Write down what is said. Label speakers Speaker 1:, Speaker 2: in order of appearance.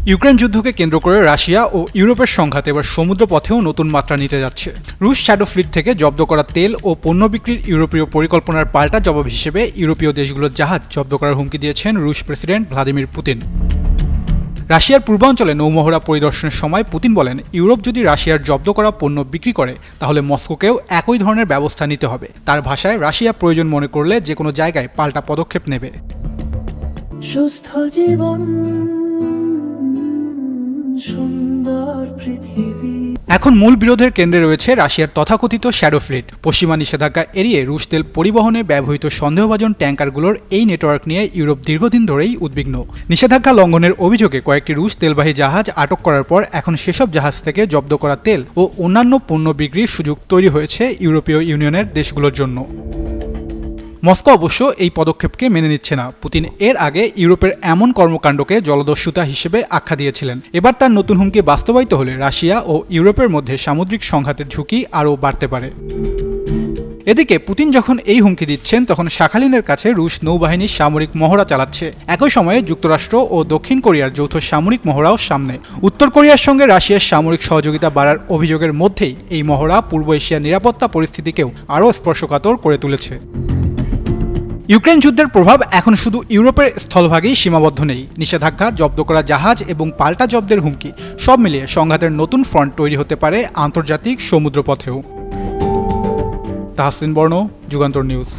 Speaker 1: Ukraine যুদ্ধকে কেন্দ্র করে রাশিয়া ও ইউরোপের সংঘাত এবার সমুদ্রপথেও নতুন মাত্রা নিতে যাচ্ছে। রুশ শ্যাডো ফ্লিট থেকে জব্দ করা তেল ও পণ্য বিক্রির ইউরোপীয় পরিকল্পনার পাল্টা জবাব হিসেবে ইউরোপীয় দেশগুলোর জাহাজ জব্দ করার হুমকি দিয়েছেন রুশ প্রেসিডেন্ট ভ্লাদিমির পুতিন। রাশিয়ার পূর্বাঞ্চলে নৌমহড়া পরিদর্শনের সময় পুতিন বলেন, ইউরোপ যদি রাশিয়ার জব্দ করা পণ্য বিক্রি করে তাহলে মস্কোকেও একই ধরনের ব্যবস্থা নিতে হবে। তার ভাষায়, রাশিয়া প্রয়োজন মনে করলে যে কোনো জায়গায় পাল্টা পদক্ষেপ নেবে।
Speaker 2: সুস্থ জীবন, সুন্দর পৃথিবী।
Speaker 1: এখন মূল বিরোধের কেন্দ্রে রয়েছে রাশিয়ার তথাকথিত শ্যাডো ফ্লিট। পশ্চিমা নিষেধাজ্ঞা এড়িয়ে রুশ তেল পরিবহনে ব্যবহৃত সন্দেহভাজন ট্যাঙ্কারগুলোর এই নেটওয়ার্ক নিয়ে ইউরোপ দীর্ঘদিন ধরেই উদ্বিগ্ন। নিষেধাজ্ঞা লঙ্ঘনের অভিযোগে কয়েকটি রুশ তেলবাহী জাহাজ আটক করার পর এখন সেসব জাহাজ থেকে জব্দ করা তেল ও অন্যান্য পণ্য বিক্রির সুযোগ তৈরি হয়েছে ইউরোপীয় ইউনিয়নের দেশগুলোর জন্য। মস্কো অবশ্য এই পদক্ষেপকে মেনে নিচ্ছে না। পুতিন এর আগে ইউরোপের এমন কর্মকাণ্ডকে জলদস্যুতা হিসেবে আখ্যা দিয়েছিলেন। এবার তার নতুন হুমকি বাস্তবায়িত হলে রাশিয়া ও ইউরোপের মধ্যে সামুদ্রিক সংঘাতের ঝুঁকি আরও বাড়তে পারে। এদিকে পুতিন যখন এই হুমকি দিচ্ছেন, তখন শাখালিনের কাছে রুশ নৌবাহিনী সামরিক মহড়া চালাচ্ছে। একই সময়ে যুক্তরাষ্ট্র ও দক্ষিণ কোরিয়ার যৌথ সামরিক মহড়াও সামনে। উত্তর কোরিয়ার সঙ্গে রাশিয়ার সামরিক সহযোগিতা বাড়ার অভিযোগের মধ্যেই এই মহড়া পূর্ব এশিয়ার নিরাপত্তা পরিস্থিতিকেও আরও স্পর্শকাতর করে তুলেছে। ইউক্রেন যুদ্ধের প্রভাব এখন শুধু ইউরোপের স্থলভাগেই সীমাবদ্ধ নেই। নিষেধাজ্ঞা, জব্দ করা জাহাজ এবং পাল্টা জব্দের হুমকি সব মিলিয়ে সংঘাতের নতুন ফ্রন্ট তৈরি হতে পারে আন্তর্জাতিক সমুদ্রপথেও। তাহসিন বর্ণ, যুগান্তর নিউজ।